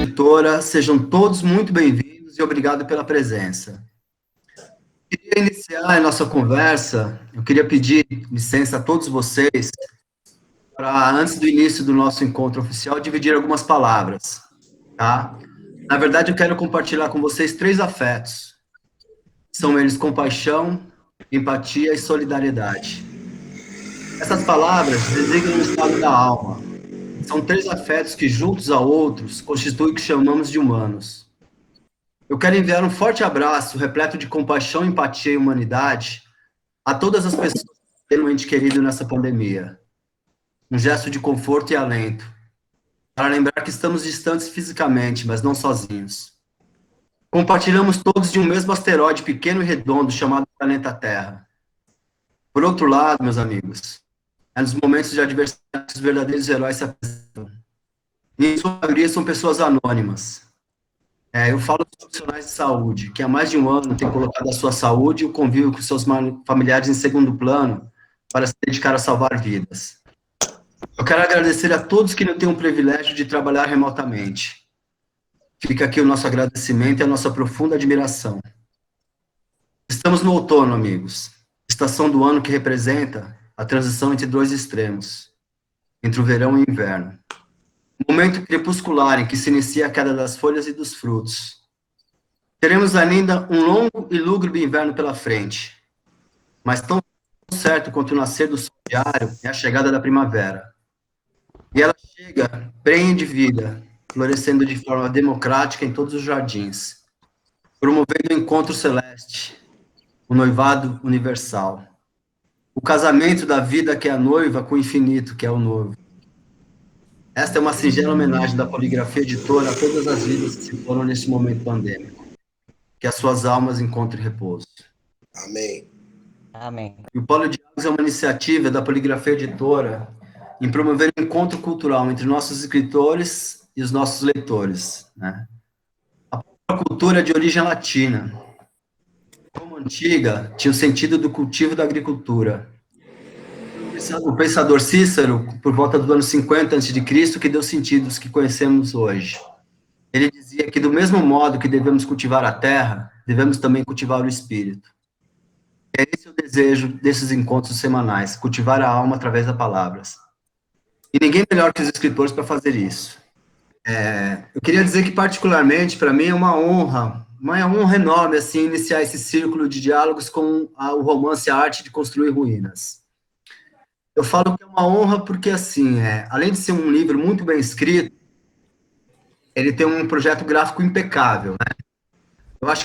Editora, sejam todos muito bem-vindos e obrigado pela presença. Queria iniciar a nossa conversa, eu queria pedir licença a todos vocês para, antes do início do nosso encontro oficial, dividir algumas palavras, tá? Na verdade, eu quero compartilhar com vocês 3 afetos. São eles compaixão, empatia e solidariedade. Essas palavras designam o estado da alma. São 3 afetos que, juntos a outros, constituem o que chamamos de humanos. Eu quero enviar um forte abraço, repleto de compaixão, empatia e humanidade, a todas as pessoas que têm um ente querido nessa pandemia. Um gesto de conforto e alento, para lembrar que estamos distantes fisicamente, mas não sozinhos. Compartilhamos todos de um mesmo asteroide pequeno e redondo chamado planeta Terra. Por outro lado, meus amigos, é nos momentos de adversidade que os verdadeiros heróis se apresentam. E, em sua maioria, são pessoas anônimas. Eu falo dos profissionais de saúde, que há mais de um ano têm colocado a sua saúde e o convívio com seus familiares em segundo plano para se dedicar a salvar vidas. Eu quero agradecer a todos que não têm o privilégio de trabalhar remotamente. Fica aqui o nosso agradecimento e a nossa profunda admiração. Estamos no outono, amigos, estação do ano que representa a transição entre 2 extremos, entre o verão e o inverno. Momento crepuscular em que se inicia a queda das folhas e dos frutos. Teremos ainda um longo e lúgubre inverno pela frente, mas tão certo quanto o nascer do sol diário é a chegada da primavera. E ela chega prenhe de vida, florescendo de forma democrática em todos os jardins, promovendo o encontro celeste, o noivado universal, o casamento da vida que é a noiva com o infinito que é o noivo. Esta é uma singela homenagem da Poligrafia Editora a todas as vidas que se foram neste momento pandêmico. Que as suas almas encontrem repouso. Amém. Amém. E o Polidiálogos é uma iniciativa da Poligrafia Editora em promover um encontro cultural entre nossos escritores e os nossos leitores, né? A cultura é de origem latina. Como antiga, tinha o sentido do cultivo da agricultura. O pensador Cícero, por volta do ano 50 a.C., que deu sentido aos que conhecemos hoje. Ele dizia que, do mesmo modo que devemos cultivar a terra, devemos também cultivar o espírito. É esse o desejo desses encontros semanais, cultivar a alma através das palavras. E ninguém melhor que os escritores para fazer isso. Eu queria dizer que, particularmente, para mim é uma honra enorme, assim, iniciar esse círculo de diálogos com o romance A Arte de Construir Ruínas. Eu falo que é uma honra porque, assim, além de ser um livro muito bem escrito, ele tem um projeto gráfico impecável, né? Eu acho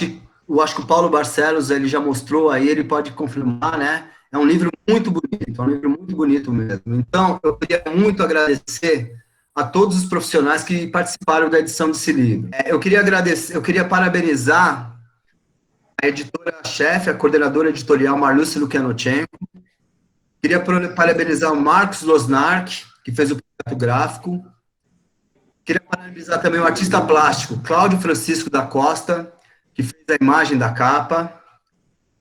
que o Paulo Barcelos, ele já mostrou aí, ele pode confirmar, né? É um livro muito bonito mesmo. Então, eu queria muito agradecer a todos os profissionais que participaram da edição desse livro. Eu queria parabenizar a editora-chefe, a coordenadora editorial Marluce Lukianochenko. Queria parabenizar o Marcos Losnark, que fez o projeto gráfico. Queria parabenizar também o artista plástico, Cláudio Francisco da Costa, que fez a imagem da capa.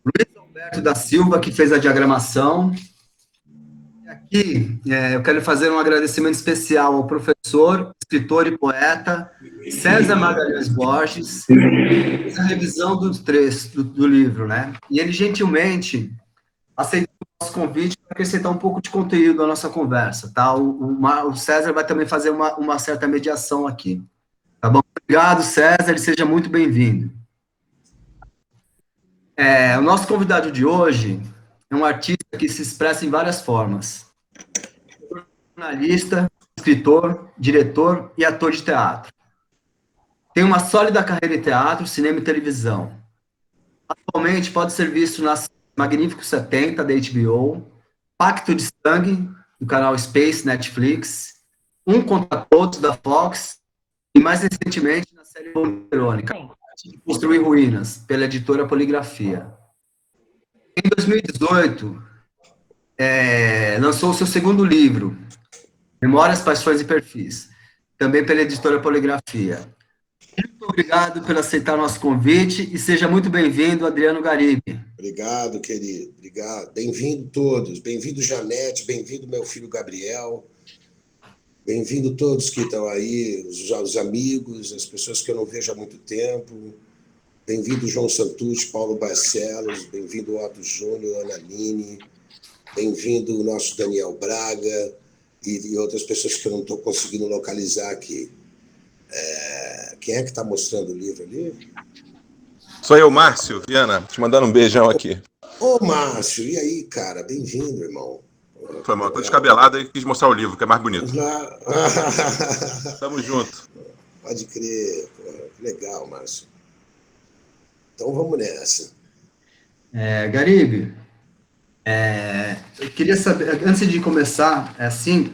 Luiz Alberto da Silva, que fez a diagramação. E aqui, eu quero fazer um agradecimento especial ao professor, escritor e poeta César Magalhães Borges, que fez a revisão do livro, né? E ele gentilmente aceitou o nosso convite para acrescentar um pouco de conteúdo à nossa conversa, tá? O César vai também fazer uma certa mediação aqui. Tá bom? Obrigado, César, e seja muito bem-vindo. O nosso convidado de hoje é um artista que se expressa em várias formas. Jornalista, escritor, diretor e ator de teatro. Tem uma sólida carreira em teatro, cinema e televisão. Atualmente pode ser visto nas Magníficos 70, da HBO, Pacto de Sangue, do canal Space, Netflix, Um Contra Todos, da Fox, e mais recentemente na série Verônica, de Construir Ruínas, pela editora Poligrafia. Em 2018, lançou o seu segundo livro, Memórias, Paixões e Perfis, também pela editora Poligrafia. Ele obrigado por aceitar nosso convite e seja muito bem-vindo, Adriano Garibe. Obrigado, querido. Obrigado. Bem-vindo todos. Bem-vindo, Janete. Bem-vindo, meu filho Gabriel. Bem-vindo todos que estão aí, os amigos, as pessoas que eu não vejo há muito tempo. Bem-vindo, João Santucci, Paulo Barcelos. Bem-vindo, Otto Júnior, Ana Aline. Bem-vindo, o nosso Daniel Braga e outras pessoas que eu não estou conseguindo localizar aqui. Quem é que está mostrando o livro ali? Sou eu, Márcio Viana, te mandando um beijão aqui. Ô, Márcio, e aí, cara? Bem-vindo, irmão. Foi mal, tô descabelado e quis mostrar o livro, que é mais bonito. Tamo junto. Pode crer. Legal, Márcio. Então vamos nessa. Garibe, eu queria saber, antes de começar,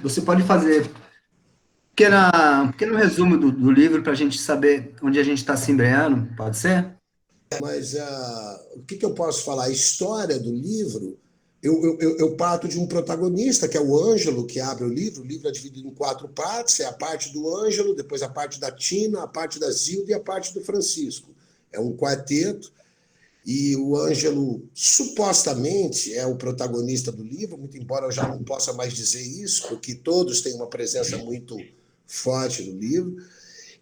você pode fazer um pequeno resumo do livro para a gente saber onde a gente está se embreando, pode ser? Mas o que eu posso falar? A história do livro, eu parto de um protagonista, que é o Ângelo, que abre o livro é dividido em 4 partes, é a parte do Ângelo, depois a parte da Tina, a parte da Zilda e a parte do Francisco. É um quarteto, e o Ângelo supostamente é o protagonista do livro, muito embora eu já não possa mais dizer isso, porque todos têm uma presença muito forte no livro.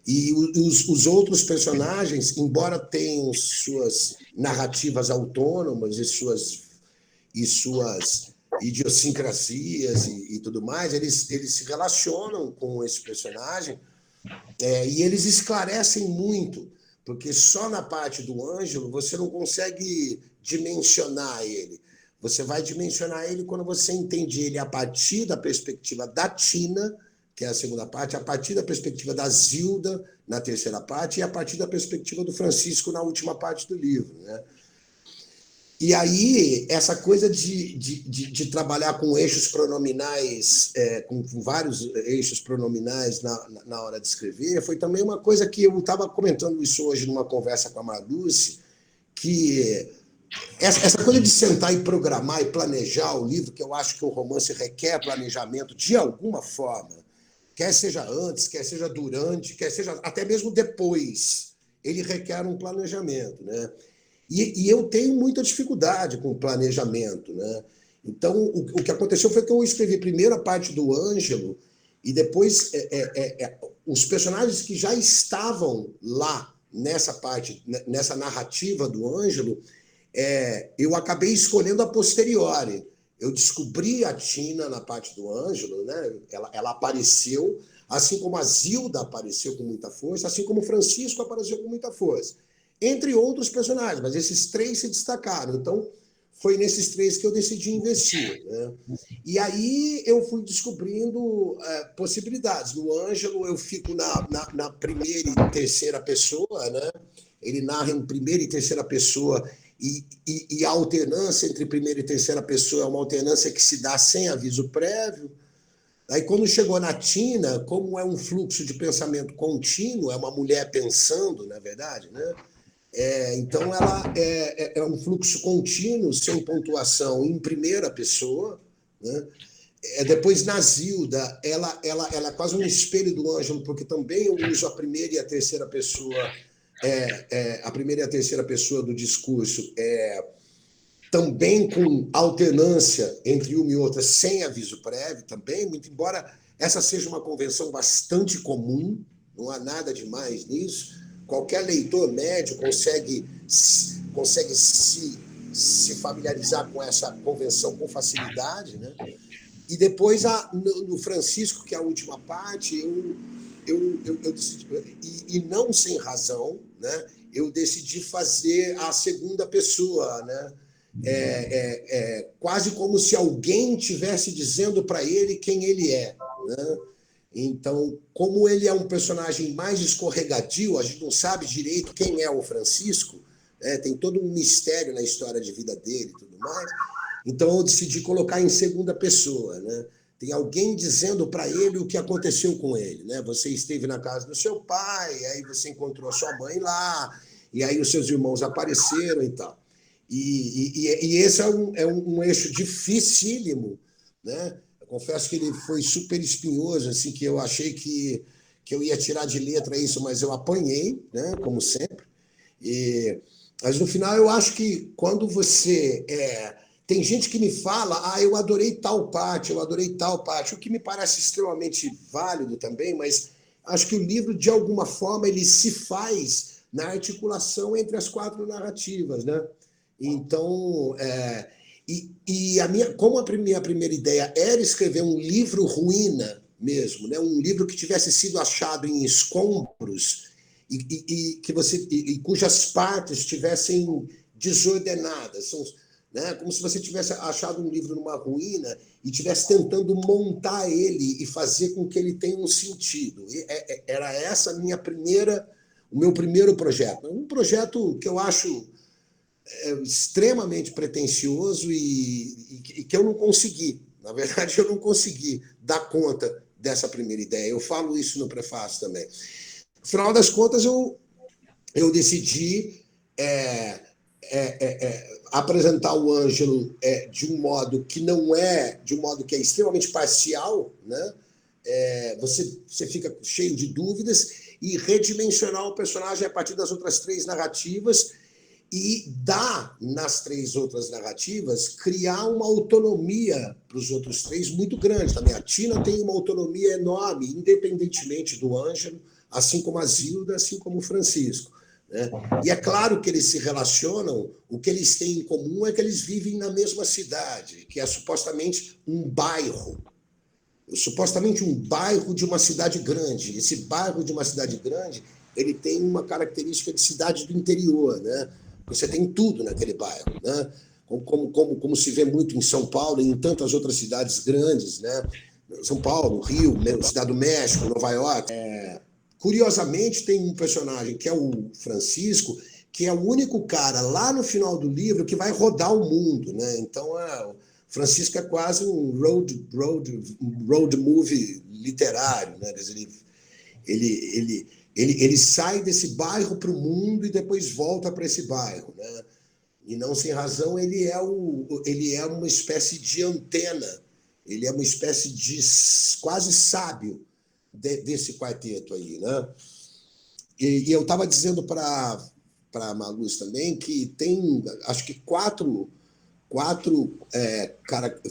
E os outros personagens, embora tenham suas narrativas autônomas e suas idiosincrasias e tudo mais, eles se relacionam com esse personagem e eles esclarecem muito, porque só na parte do Ângelo você não consegue dimensionar ele. Você vai dimensionar ele quando você entende ele a partir da perspectiva da Tina, que é a segunda parte, a partir da perspectiva da Zilda, na terceira parte, e a partir da perspectiva do Francisco, na última parte do livro, né? E aí, essa coisa de trabalhar com eixos pronominais, com vários eixos pronominais na hora de escrever, foi também uma coisa que eu estava comentando isso hoje numa conversa com a Marluce, que essa coisa de sentar e programar e planejar o livro, que eu acho que o romance requer planejamento de alguma forma, quer seja antes, quer seja durante, quer seja até mesmo depois, ele requer um planejamento, né? E eu tenho muita dificuldade com planejamento, né? Então, o que aconteceu foi que eu escrevi primeiro a parte do Ângelo e depois os personagens que já estavam lá nessa parte, nessa narrativa do Ângelo, eu acabei escolhendo a posteriori. Eu descobri a Tina na parte do Ângelo, né? Ela apareceu, assim como a Zilda apareceu com muita força, assim como o Francisco apareceu com muita força. Entre outros personagens, mas esses 3 se destacaram. Então, foi nesses 3 que eu decidi investir, né? E aí eu fui descobrindo possibilidades. No Ângelo, eu fico na primeira e terceira pessoa, né? Ele narra em primeira e terceira pessoa, e a alternância entre primeira e terceira pessoa é uma alternância que se dá sem aviso prévio. Aí, quando chegou na Tina, como é um fluxo de pensamento contínuo, é uma mulher pensando, na verdade, né? Então, ela é um fluxo contínuo, sem pontuação, em primeira pessoa, né? Depois, na Zilda, ela é quase um espelho do Ângelo, porque também eu uso a primeira e a terceira pessoa, a primeira e a terceira pessoa do discurso, também com alternância entre uma e outra, sem aviso prévio também, muito embora essa seja uma convenção bastante comum, não há nada demais nisso. Qualquer leitor médio consegue se familiarizar com essa convenção com facilidade, né? E depois, no Francisco, que é a última parte, eu decidi, e não sem razão, né? Eu decidi fazer a segunda pessoa, né? Quase como se alguém estivesse dizendo para ele quem ele é, né? Então, como ele é um personagem mais escorregadio, a gente não sabe direito quem é o Francisco, né? Tem todo um mistério na história de vida dele e tudo mais. Então, eu decidi colocar em segunda pessoa, né? Tem alguém dizendo para ele o que aconteceu com ele, né? Você esteve na casa do seu pai, aí você encontrou a sua mãe lá, e aí os seus irmãos apareceram e tal. E esse é um eixo dificílimo, né? Eu confesso que ele foi super espinhoso, assim, que eu achei que que eu ia tirar de letra isso, mas eu apanhei, né, como sempre. Mas no final eu acho que quando você... tem gente que me fala, eu adorei tal parte, eu adorei tal parte, o que me parece extremamente válido também, mas acho que o livro, de alguma forma, ele se faz na articulação entre as 4 narrativas, né? Então, como a minha primeira ideia era escrever um livro ruína mesmo, né? Um livro que tivesse sido achado em escombros e cujas partes estivessem desordenadas, né? Como se você tivesse achado um livro numa ruína e estivesse tentando montar ele e fazer com que ele tenha um sentido. Era essa o meu primeiro projeto. Um projeto que eu acho extremamente pretensioso e que eu não consegui. Na verdade, eu não consegui dar conta dessa primeira ideia. Eu falo isso no prefácio também. No final das contas, eu decidi apresentar o Ângelo de um modo que não de um modo que é extremamente parcial, né? Você fica cheio de dúvidas, e redimensionar o personagem a partir das outras 3 narrativas e dar, nas 3 outras narrativas, criar uma autonomia para os outros 3 muito grande também. A Tina tem uma autonomia enorme, independentemente do Ângelo, assim como a Zilda, assim como o Francisco, né? E é claro que eles se relacionam, o que eles têm em comum é que eles vivem na mesma cidade, que é supostamente um bairro de uma cidade grande. Esse bairro de uma cidade grande, ele tem uma característica de cidade do interior, né? Você tem tudo naquele bairro, né? Como se vê muito em São Paulo e em tantas outras cidades grandes, né? São Paulo, Rio, Cidade do México, Nova York. Curiosamente, tem um personagem que é o Francisco, que é o único cara lá no final do livro que vai rodar o mundo, né? Então, Francisco é quase um road movie literário, né? Quer dizer, ele sai desse bairro para o mundo e depois volta para esse bairro, né? E não sem razão, ele é uma espécie de antena, ele é uma espécie de quase sábio desse quarteto aí, né? E eu estava dizendo para a Maluz também que tem, acho que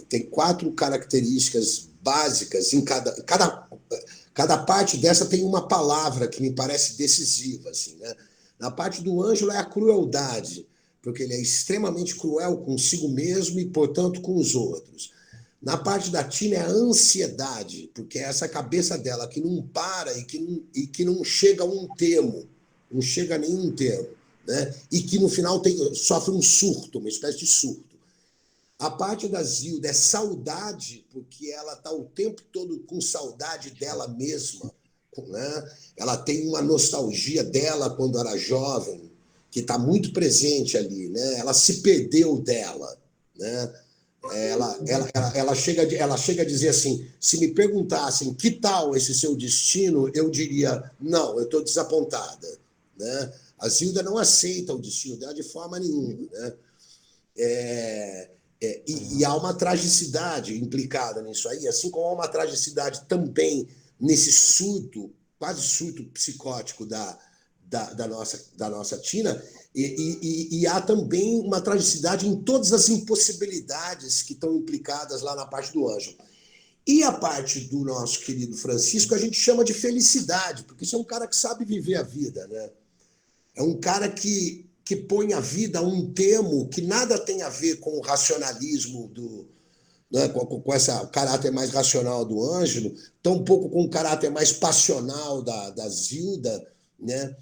tem 4 características básicas em cada parte dessa. Tem uma palavra que me parece decisiva, assim, né? Na parte do Ângelo é a crueldade, porque ele é extremamente cruel consigo mesmo e, portanto, com os outros. Na parte da Tina é a ansiedade, porque é essa cabeça dela que não para e que não chega a um termo, não chega a nenhum termo, né? E que no final sofre um surto, uma espécie de surto. A parte da Zilda é saudade, porque ela está o tempo todo com saudade dela mesma, né? Ela tem uma nostalgia dela quando era jovem, que está muito presente ali, né? Ela se perdeu dela, né? Ela chega a dizer assim: se me perguntassem que tal esse seu destino, eu diria, não, eu estou desapontada, né? A Zilda não aceita o destino dela de forma nenhuma, né? E há uma tragicidade implicada nisso aí, assim como há uma tragicidade também nesse surto, quase surto psicótico da nossa Tina, e há também uma tragicidade em todas as impossibilidades que estão implicadas lá na parte do Ângelo. E a parte do nosso querido Francisco a gente chama de felicidade, porque isso é um cara que sabe viver a vida, né? É um cara que põe a vida a um termo que nada tem a ver com o racionalismo né, com esse caráter mais racional do Ângelo, tampouco com o caráter mais passional da Zilda, né?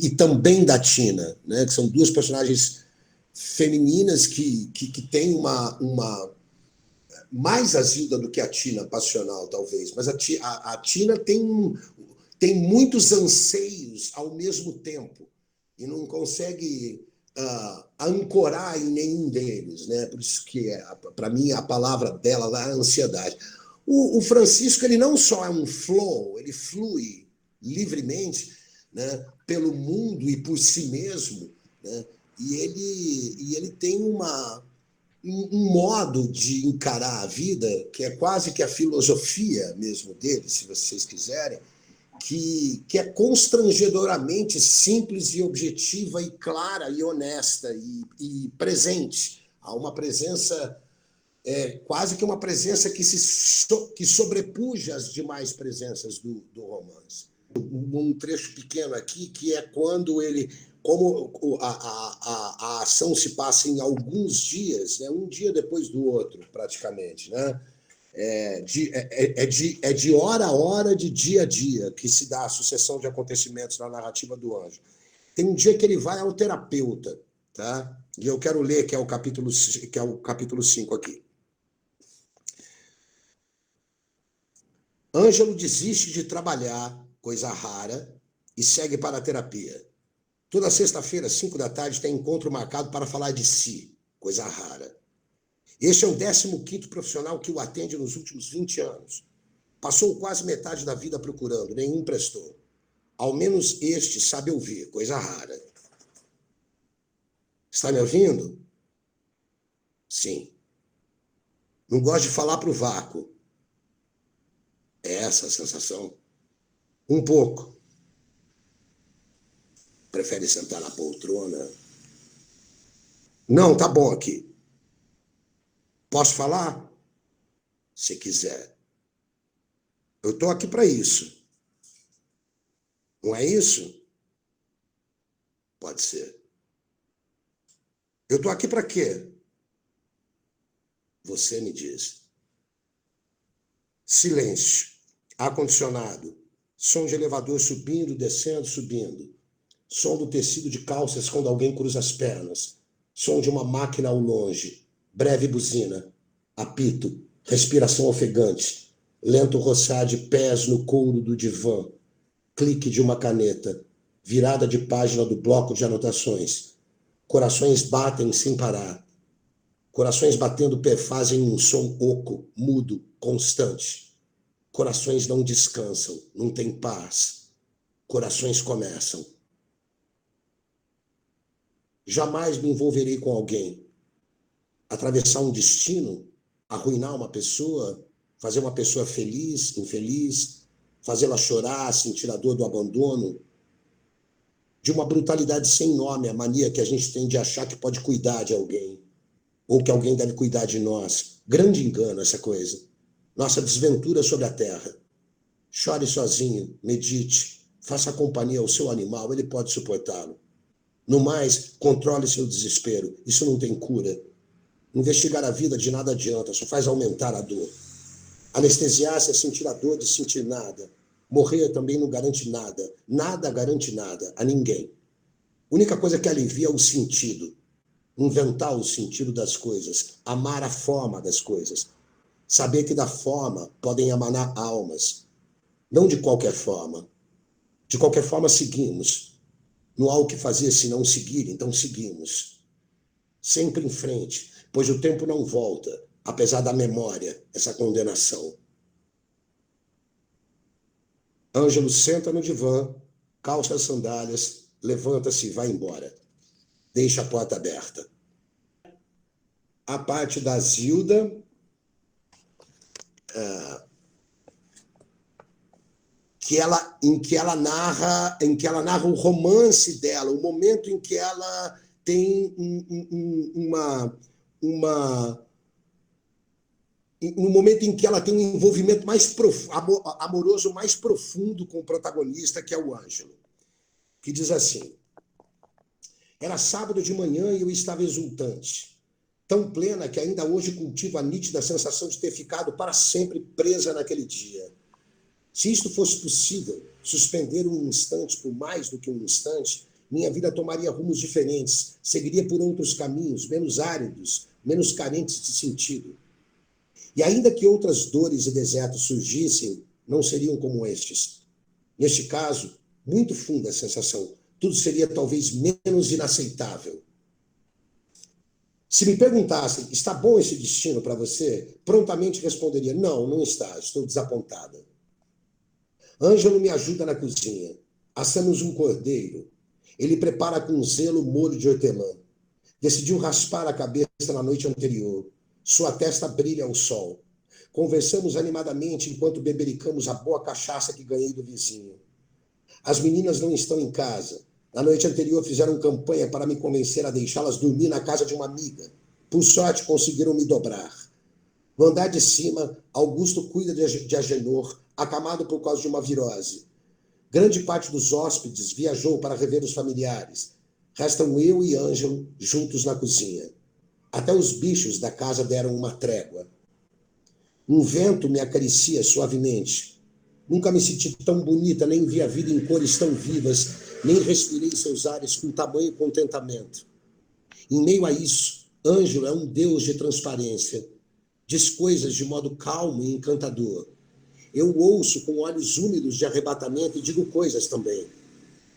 E também da Tina, né? Que são 2 personagens femininas que têm mais a Zilda do que a Tina passional, talvez, mas a Tina tem muitos anseios ao mesmo tempo e não consegue ancorar em nenhum deles, né? Por isso que, para mim, a palavra dela lá é ansiedade. O Francisco, ele não só é um flow, ele flui livremente, né, pelo mundo e por si mesmo, né? E ele tem um modo de encarar a vida, que é quase que a filosofia mesmo dele, se vocês quiserem, que é constrangedoramente simples e objetiva e clara e honesta e presente. Há uma presença, quase que uma presença que sobrepuja as demais presenças do romance. Um trecho pequeno aqui, que é quando ele... Como a ação se passa em alguns dias, né? Um dia depois do outro, praticamente, né? É de hora a hora, de dia a dia, que se dá a sucessão de acontecimentos na narrativa do Ângelo. Tem um dia que ele vai ao terapeuta, tá? E eu quero ler, que é o capítulo 5 aqui. Ângelo desiste de trabalhar, coisa rara, e segue para a terapia. Toda sexta-feira, 5 da tarde, tem encontro marcado para falar de si, coisa rara. Este é o 15º profissional que o atende nos últimos 20 anos. Passou quase metade da vida procurando, nenhum prestou. Ao menos este sabe ouvir, coisa rara. Está me ouvindo? Sim. Não gosto de falar para o vácuo. É essa a sensação? Um pouco. Prefere sentar na poltrona? Não, tá bom aqui. Posso falar? Se quiser. Eu estou aqui para isso. Não é isso? Pode ser. Eu estou aqui para quê? Você me diz. Silêncio. Ar-condicionado. Som de elevador subindo, descendo, subindo. Som do tecido de calças quando alguém cruza as pernas. Som de uma máquina ao longe. Breve buzina. Apito. Respiração ofegante. Lento roçar de pés no couro do divã. Clique de uma caneta. Virada de página do bloco de anotações. Corações batem sem parar. Corações batendo fazem um som oco, mudo, constante. Corações não descansam, não têm paz. Corações começam. Jamais me envolverei com alguém. Atravessar um destino, arruinar uma pessoa, fazer uma pessoa feliz, infeliz, fazê-la chorar, sentir a dor do abandono, de uma brutalidade sem nome, a mania que a gente tem de achar que pode cuidar de alguém, ou que alguém deve cuidar de nós. Grande engano essa coisa. Nossa desventura sobre a terra. Chore sozinho, medite, faça companhia ao seu animal, ele pode suportá-lo. No mais, controle seu desespero, isso não tem cura. Investigar a vida de nada adianta, só faz aumentar a dor. Anestesiar-se é sentir a dor de sentir nada. Morrer também não garante nada. Nada garante nada, a ninguém. A única coisa que alivia é o sentido. Inventar o sentido das coisas. Amar a forma das coisas. Saber que da forma podem emanar almas. Não de qualquer forma. De qualquer forma, seguimos. Não há o que fazer se não seguir, então seguimos. Sempre em frente, pois o tempo não volta, apesar da memória, essa condenação. Ângelo senta no divã, calça as sandálias, levanta-se e vai embora. Deixa a porta aberta. A parte da Zilda, em que ela narra o romance dela, o momento em que ela tem um momento em que ela tem um envolvimento mais amoroso mais profundo com o protagonista, que é o Ângelo, que diz assim: era sábado de manhã e eu estava exultante, tão plena que ainda hoje cultivo a nítida sensação de ter ficado para sempre presa naquele dia. Se isto fosse possível, suspender um instante por mais do que um instante, minha vida tomaria rumos diferentes, seguiria por outros caminhos, menos áridos, menos carentes de sentido. E ainda que outras dores e desertos surgissem, não seriam como estes. Neste caso, muito funda a sensação, tudo seria talvez menos inaceitável. Se me perguntassem, está bom esse destino para você? Prontamente responderia, não, não está, estou desapontada. Ângelo me ajuda na cozinha. Assamos um cordeiro. Ele prepara com zelo molho de hortelã. Decidiu raspar a cabeça na noite anterior. Sua testa brilha ao sol. Conversamos animadamente enquanto bebericamos a boa cachaça que ganhei do vizinho. As meninas não estão em casa. Na noite anterior fizeram campanha para me convencer a deixá-las dormir na casa de uma amiga. Por sorte, conseguiram me dobrar. No andar de cima, Augusto cuida de Agenor, acamado por causa de uma virose. Grande parte dos hóspedes viajou para rever os familiares. Restam eu e Ângelo juntos na cozinha. Até os bichos da casa deram uma trégua. Um vento me acaricia suavemente. Nunca me senti tão bonita, nem vi a vida em cores tão vivas, nem respirei seus ares com tamanho contentamento. Em meio a isso, Ângelo é um deus de transparência. Diz coisas de modo calmo e encantador. Eu o ouço com olhos úmidos de arrebatamento e digo coisas também.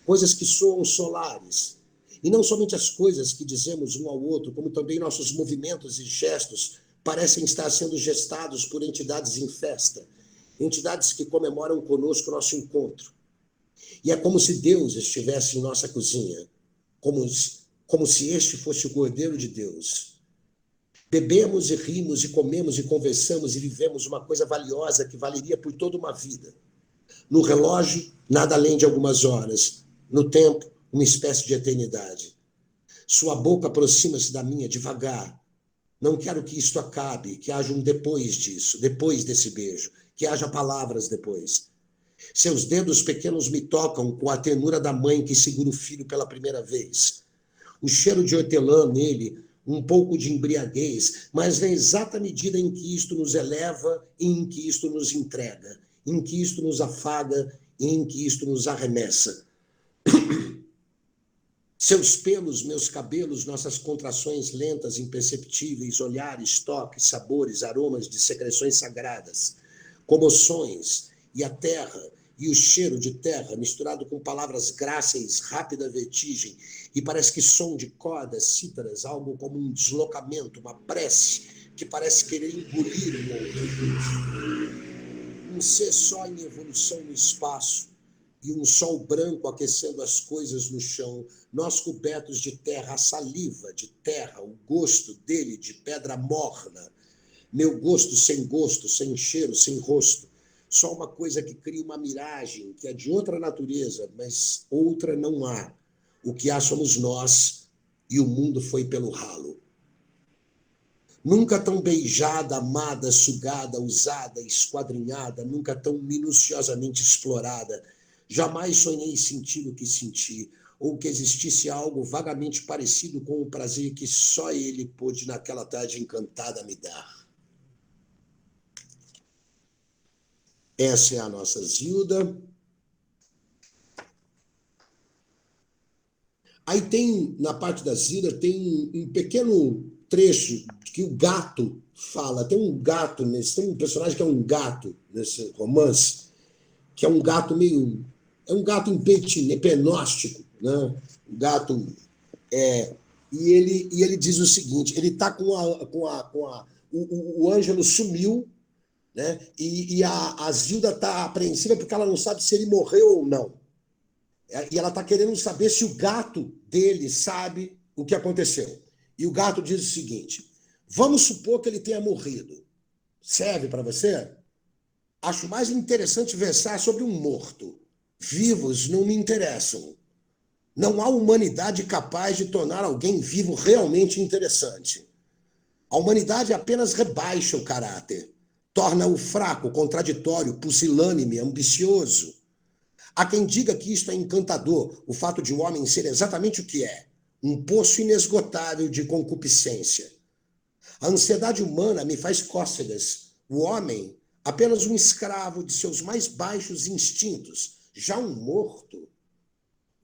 Coisas que soam solares. E não somente as coisas que dizemos um ao outro, como também nossos movimentos e gestos parecem estar sendo gestados por entidades em festa, entidades que comemoram conosco nosso encontro. E é como se Deus estivesse em nossa cozinha, como se este fosse o Cordeiro de Deus. Bebemos e rimos e comemos e conversamos e vivemos uma coisa valiosa que valeria por toda uma vida. No relógio, nada além de algumas horas. No tempo, uma espécie de eternidade. Sua boca aproxima-se da minha devagar. Não quero que isto acabe, que haja um depois disso, depois desse beijo, que haja palavras depois. Seus dedos pequenos me tocam com a ternura da mãe que segura o filho pela primeira vez. O cheiro de hortelã nele, um pouco de embriaguez, mas na exata medida em que isto nos eleva e em que isto nos entrega, em que isto nos afaga e em que isto nos arremessa. Seus pelos, meus cabelos, nossas contrações lentas, imperceptíveis, olhares, toques, sabores, aromas de secreções sagradas, comoções, e a terra, e o cheiro de terra, misturado com palavras gráceis, rápida vertigem, e parece que som de cordas, cítaras, algo como um deslocamento, uma prece, que parece querer engolir o outro. Um ser só em evolução no espaço, e um sol branco aquecendo as coisas no chão, nós cobertos de terra, a saliva de terra, o gosto dele de pedra morna, meu gosto, sem cheiro, sem rosto, só uma coisa que cria uma miragem, que é de outra natureza, mas outra não há. O que há somos nós, e o mundo foi pelo ralo. Nunca tão beijada, amada, sugada, usada, esquadrinhada, nunca tão minuciosamente explorada, jamais sonhei sentir o que senti, ou que existisse algo vagamente parecido com o prazer que só ele pôde naquela tarde encantada me dar. Essa é a nossa Zilda. Aí tem, na parte da Zilda, tem um pequeno trecho que o gato fala. Tem um gato, tem um personagem que é um gato nesse romance, que é um gato meio... É um gato hipenóstico, né? Um gato... E ele diz o seguinte, ele está o Ângelo sumiu, né? E a Zilda está apreensiva porque ela não sabe se ele morreu ou não. E ela está querendo saber se o gato dele sabe o que aconteceu. E o gato diz o seguinte, vamos supor que ele tenha morrido. Serve para você? Acho mais interessante versar sobre um morto. Vivos não me interessam. Não há humanidade capaz de tornar alguém vivo realmente interessante. A humanidade apenas rebaixa o caráter, torna-o fraco, contraditório, pusilânime, ambicioso. Há quem diga que isto é encantador, o fato de o homem ser exatamente o que é, um poço inesgotável de concupiscência. A ansiedade humana me faz cócegas. O homem, apenas um escravo de seus mais baixos instintos. Já um morto,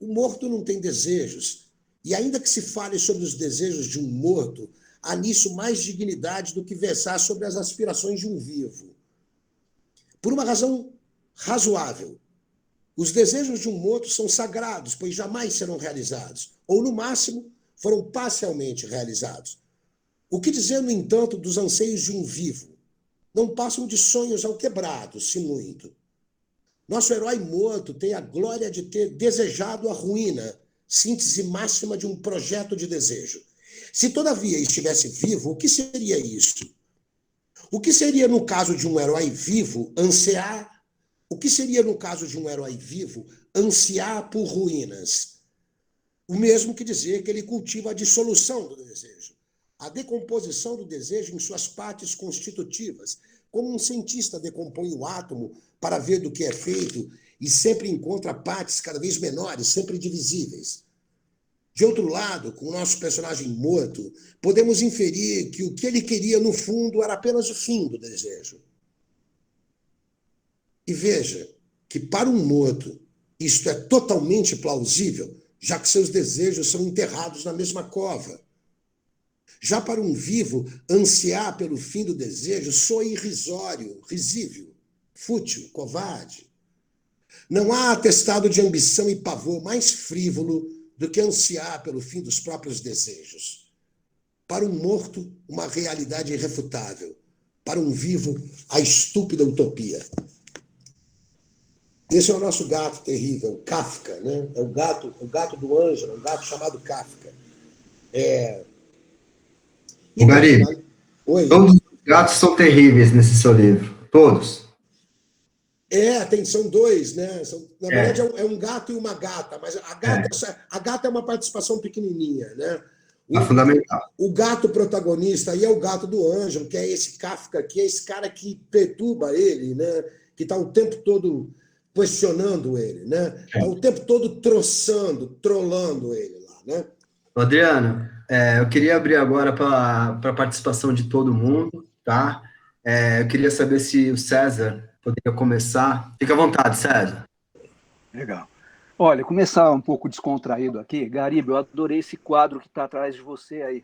o morto não tem desejos. E ainda que se fale sobre os desejos de um morto, há nisso mais dignidade do que versar sobre as aspirações de um vivo. Por uma razão razoável. Os desejos de um morto são sagrados, pois jamais serão realizados. Ou, no máximo, foram parcialmente realizados. O que dizer, no entanto, dos anseios de um vivo? Não passam de sonhos alquebrados, se muito. Nosso herói morto tem a glória de ter desejado a ruína, síntese máxima de um projeto de desejo. Se, todavia, estivesse vivo, o que seria isso? O que seria, no caso de um herói vivo, ansiar? O que seria, no caso de um herói vivo, ansiar por ruínas? O mesmo que dizer que ele cultiva a dissolução do desejo, a decomposição do desejo em suas partes constitutivas, como um cientista decompõe o átomo para ver do que é feito e sempre encontra partes cada vez menores, sempre divisíveis. De outro lado, com o nosso personagem morto, podemos inferir que o que ele queria, no fundo, era apenas o fim do desejo. E veja que, para um morto, isto é totalmente plausível, já que seus desejos são enterrados na mesma cova. Já para um vivo, ansiar pelo fim do desejo soa irrisório, risível, fútil, covarde. Não há atestado de ambição e pavor mais frívolo do que ansiar pelo fim dos próprios desejos. Para um morto, uma realidade irrefutável. Para um vivo, a estúpida utopia. Esse é o nosso gato terrível, Kafka, né? É o gato do Ângelo, um gato chamado Kafka. O Gari, Oi. todos os gatos são terríveis nesse seu livro. Todos. São dois, né? Na verdade, é um gato e uma gata, mas a gata é uma participação pequenininha, né? Fundamental. O gato protagonista aí é o gato do Ângelo, que é esse Kafka, que é esse cara que perturba ele, né? Que está o tempo todo questionando ele, né? Está o tempo todo trollando ele lá, né? Adriano, eu queria abrir agora para a participação de todo mundo, tá? Eu queria saber se o César poderia começar. Fica à vontade, César. Legal. Olha, começar um pouco descontraído aqui. Garibe, eu adorei esse quadro que está atrás de você aí.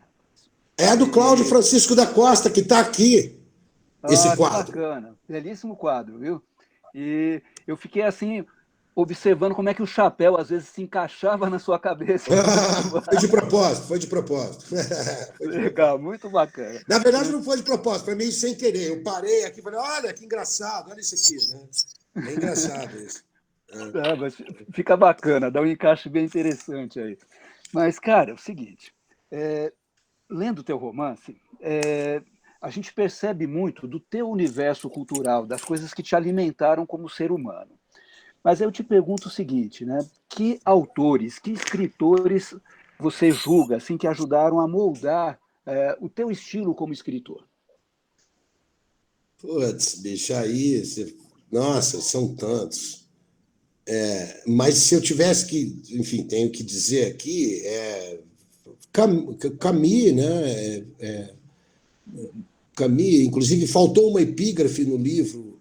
É do Cláudio Francisco da Costa, que está aqui, esse quadro. Que bacana. Belíssimo quadro, viu? E eu fiquei assim, observando como é que o chapéu às vezes se encaixava na sua cabeça. Foi de propósito. Legal, muito bacana. Na verdade, não foi de propósito, foi meio sem querer. Eu parei aqui e falei, olha que engraçado, olha isso aqui, né? É engraçado isso. Mas fica bacana, dá um encaixe bem interessante aí. Mas, cara, é o seguinte, lendo o teu romance, a gente percebe muito do teu universo cultural, das coisas que te alimentaram como ser humano. Mas eu te pergunto o seguinte, né? Que autores, que escritores você julga assim, que ajudaram a moldar o teu estilo como escritor? Putz, bicho, aí... Nossa, são tantos. Mas se eu tivesse que... Enfim, tenho que dizer aqui... Camus, né? Camus, inclusive, faltou uma epígrafe no livro...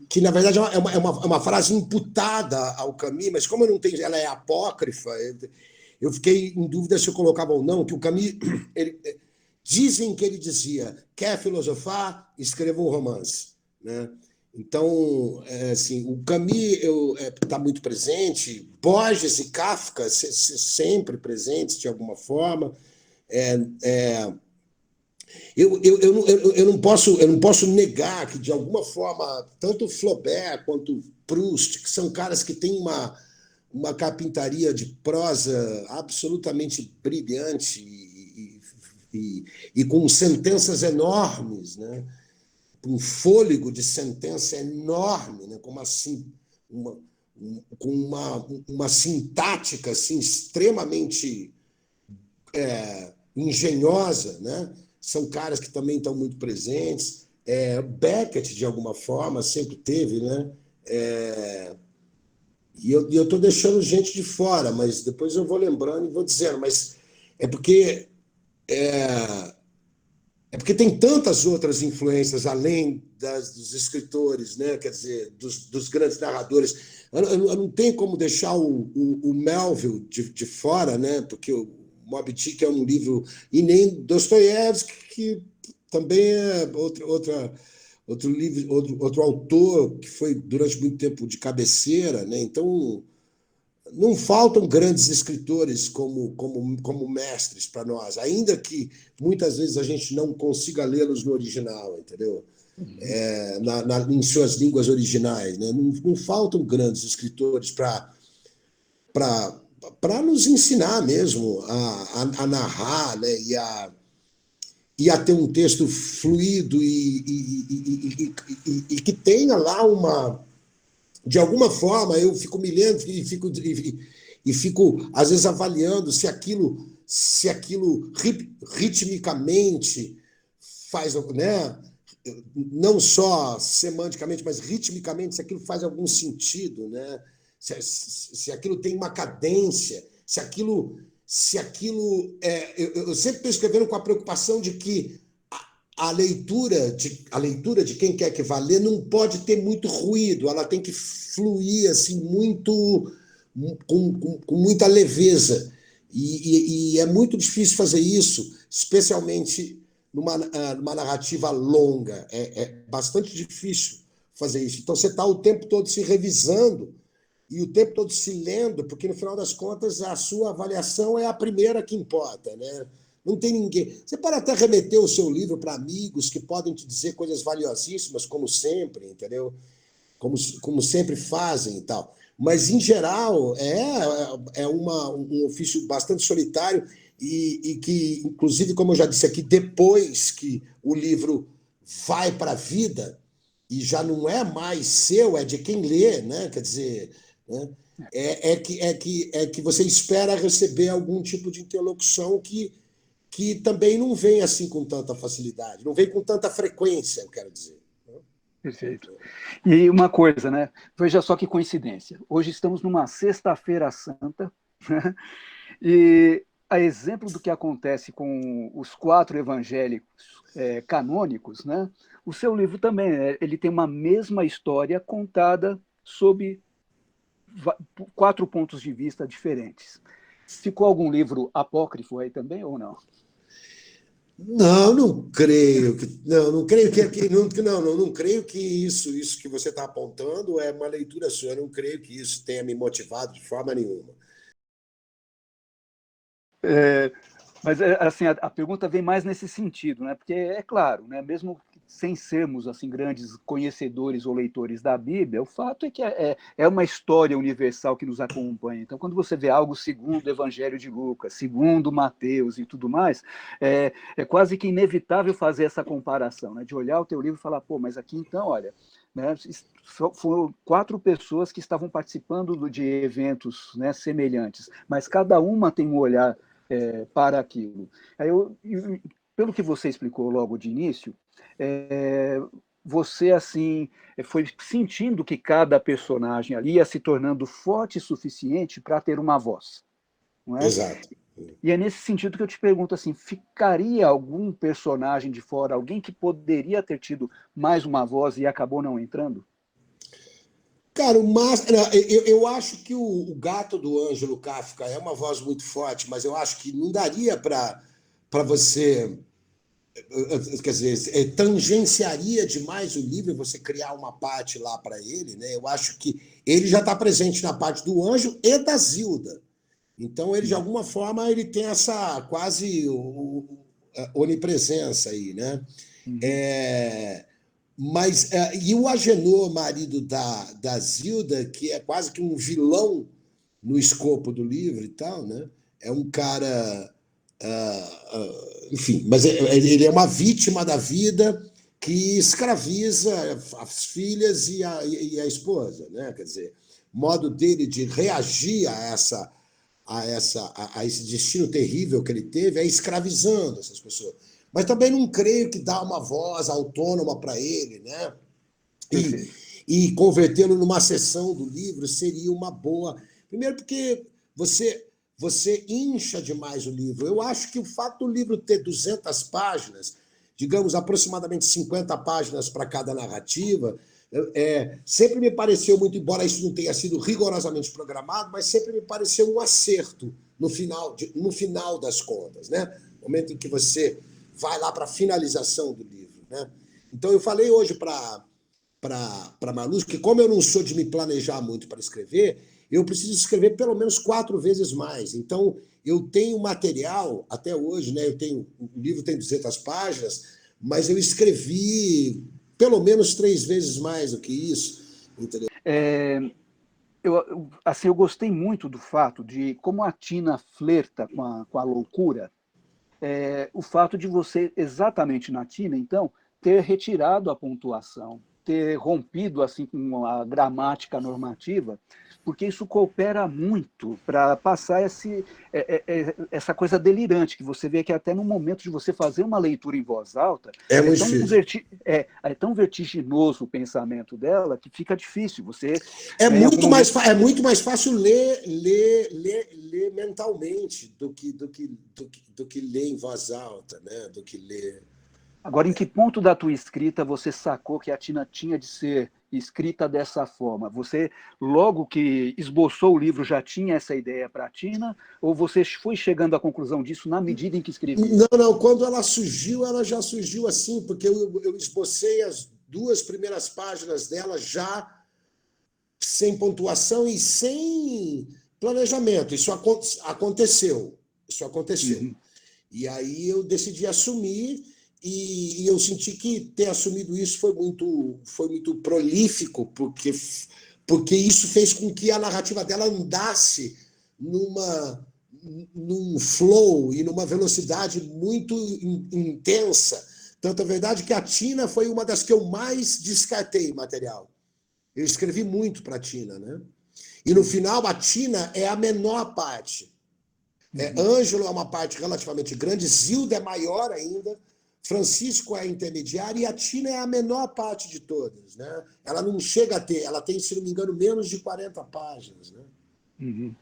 que na verdade é uma frase imputada ao Camus, mas como eu não tenho, ela é apócrifa, eu fiquei em dúvida se eu colocava ou não, que o Camus, dizem que ele dizia, quer filosofar, escreva um romance, né? Então, assim, o Camus está muito presente, Borges e Kafka sempre presentes de alguma forma. Eu não posso negar que, de alguma forma, tanto Flaubert quanto Proust, que são caras que têm uma carpintaria de prosa absolutamente brilhante e com sentenças enormes, né? Um fôlego de sentença enorme, né? Com uma sintática assim, extremamente engenhosa, né? São caras que também estão muito presentes. Beckett, de alguma forma, sempre teve, né? E eu estou deixando gente de fora, mas depois eu vou lembrando e vou dizendo. Mas é porque tem tantas outras influências além dos escritores, né? Quer dizer, dos grandes narradores. Eu não tenho como deixar o Melville de fora, né? Porque o Moby Dick é um livro, e nem Dostoiévski, que também é outro autor que foi durante muito tempo de cabeceira, né? Então não faltam grandes escritores como mestres para nós, ainda que muitas vezes a gente não consiga lê-los no original, entendeu? Em suas línguas originais, né? Não faltam grandes escritores para para nos ensinar mesmo a narrar, né, e a ter um texto fluido e que tenha lá uma... De alguma forma, eu fico me lendo e fico, às vezes, avaliando se aquilo ritmicamente faz, né? Não só semanticamente, mas ritmicamente, se aquilo faz algum sentido, né? Se aquilo tem uma cadência, se aquilo eu sempre estou escrevendo com a preocupação de que a leitura de quem quer que vá ler não pode ter muito ruído, ela tem que fluir assim muito com muita leveza. E é muito difícil fazer isso, especialmente numa narrativa longa. É bastante difícil fazer isso. Então você está o tempo todo se revisando e o tempo todo se lendo, porque no final das contas a sua avaliação é a primeira que importa, né? Não tem ninguém. Você pode até remeter o seu livro para amigos que podem te dizer coisas valiosíssimas, como sempre, entendeu? Como sempre fazem e tal. Mas, em geral, um ofício bastante solitário e que, inclusive, como eu já disse aqui, depois que o livro vai para a vida e já não é mais seu, é de quem lê, né? Quer dizer, né? Que você espera receber algum tipo de interlocução que também não vem assim com tanta facilidade, não vem com tanta frequência, eu quero dizer. Perfeito. E uma coisa, né? Veja só que coincidência. Hoje estamos numa sexta-feira santa, né? E a exemplo do que acontece com os 4 evangélicos canônicos, né? O seu livro também, ele tem uma mesma história contada sob 4 pontos de vista diferentes. Ficou algum livro apócrifo aí também ou não? Não creio não creio não creio que isso que você está apontando é uma leitura sua. Eu não creio que isso tenha me motivado de forma nenhuma. Mas assim, a pergunta vem mais nesse sentido, né? Porque é claro, né? Mesmo sem sermos assim grandes conhecedores ou leitores da Bíblia, o fato é que é uma história universal que nos acompanha. Então, quando você vê algo segundo o Evangelho de Lucas, segundo Mateus e tudo mais, é quase que inevitável fazer essa comparação, né? De olhar o teu livro e falar, pô, mas aqui então, olha, né? Foram 4 pessoas que estavam participando de eventos, né, semelhantes, mas cada uma tem um olhar para aquilo. Pelo que você explicou logo de início, você assim foi sentindo que cada personagem ali ia se tornando forte o suficiente para ter uma voz, não é? Exato. E é nesse sentido que eu te pergunto assim, ficaria algum personagem de fora, alguém que poderia ter tido mais uma voz e acabou não entrando? Cara, eu acho que o gato do Ângelo Kafka é uma voz muito forte, mas eu acho que não daria para você, quer dizer, tangenciaria demais o livro você criar uma parte lá para ele, né? Eu acho que ele já está presente na parte do Anjo e da Zilda. Então, ele, de alguma forma, ele tem essa quase onipresença aí, né? Uhum. Mas, e o Agenor, marido da Zilda, que é quase que um vilão no escopo do livro e tal, né? É um cara. Enfim, mas ele é uma vítima da vida que escraviza as filhas e a esposa, né? Quer dizer, modo dele de reagir a esse destino terrível que ele teve é escravizando essas pessoas. Mas também não creio que dá uma voz autônoma para ele, né? E, Perfeito. e convertê-lo numa seção do livro seria uma boa. Primeiro, porque você incha demais o livro. Eu acho que o fato do livro ter 200 páginas, digamos aproximadamente 50 páginas para cada narrativa, sempre me pareceu muito, embora isso não tenha sido rigorosamente programado, mas sempre me pareceu um acerto no final das contas, né? No momento em que você vai lá para a finalização do livro, né? Então eu falei hoje para Marluz que, como eu não sou de me planejar muito para escrever, eu preciso escrever pelo menos 4 vezes mais. Então, eu tenho material, até hoje, né? O livro tem 200 páginas, mas eu escrevi pelo menos 3 vezes mais do que isso, entendeu? assim, eu gostei muito do fato de como a Tina flerta com a loucura, o fato de você, exatamente na Tina, então, ter retirado a pontuação, ter rompido assim com a gramática normativa, porque isso coopera muito para passar essa coisa delirante, que você vê que até no momento de você fazer uma leitura em voz alta, É muito difícil. é tão vertiginoso o pensamento dela que fica difícil. Você, É né, em algum muito mais, momento... é muito mais fácil ler mentalmente do que ler em voz alta, né? Do que ler. Agora, em que ponto da tua escrita você sacou que a Tina tinha de ser escrita dessa forma? Você, logo que esboçou o livro, já tinha essa ideia para a Tina? Ou você foi chegando à conclusão disso na medida em que escrevia? Não, quando ela surgiu, ela já surgiu assim, porque eu esbocei as 2 primeiras páginas dela já sem pontuação e sem planejamento. Isso aconteceu. Isso aconteceu. Uhum. E aí eu decidi assumir e eu senti que ter assumido isso foi muito prolífico, porque isso fez com que a narrativa dela andasse num flow e numa velocidade muito intensa. Tanto é verdade que a Tina foi uma das que eu mais descartei material. Eu escrevi muito para a Tina, né? E no final, a Tina é a menor parte. Ângelo é uma parte relativamente grande, Zilda é maior ainda, Francisco é intermediário e a Tina é a menor parte de todas, né? Ela não chega a ter, ela tem, se não me engano, menos de 40 páginas, né? Uhum.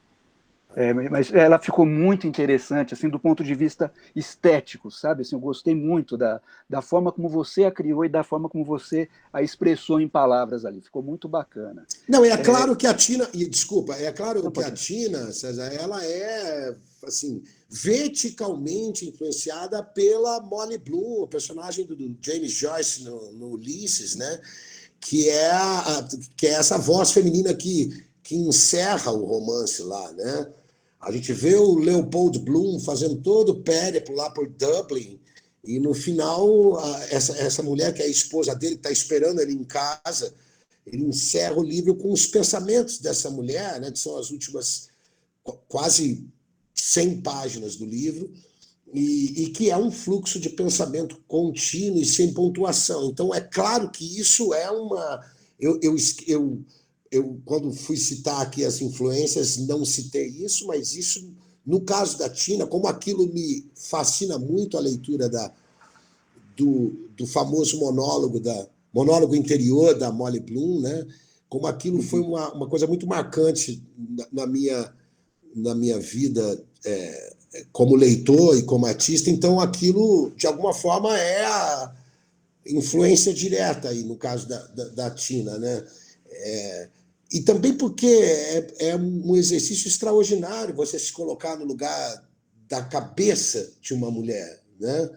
Mas ela ficou muito interessante, assim, do ponto de vista estético, sabe? Assim, eu gostei muito da forma como você a criou e da forma como você a expressou em palavras ali. Ficou muito bacana. Não, é claro que a Tina, é claro Não que a pode... Tina, César, ela é, assim, verticalmente influenciada pela Molly Bloom, o personagem do James Joyce no Ulisses, né? Que é, que é essa voz feminina que encerra o romance lá, né? A gente vê o Leopold Bloom fazendo todo o périplo lá por Dublin, e no final, essa mulher que é a esposa dele, que está esperando ele em casa, ele encerra o livro com os pensamentos dessa mulher, né, que são as últimas quase 100 páginas do livro, e que é um fluxo de pensamento contínuo e sem pontuação. Então, é claro que isso é uma... Eu, quando fui citar aqui as influências, não citei isso, mas isso, no caso da Tina, como aquilo me fascina muito, a leitura do famoso monólogo interior da Molly Bloom, né? Como aquilo foi uma coisa muito marcante na minha vida como leitor e como artista. Então, aquilo, de alguma forma, é a influência direta aí, no caso da Tina, né? E também porque é um exercício extraordinário você se colocar no lugar da cabeça de uma mulher, né?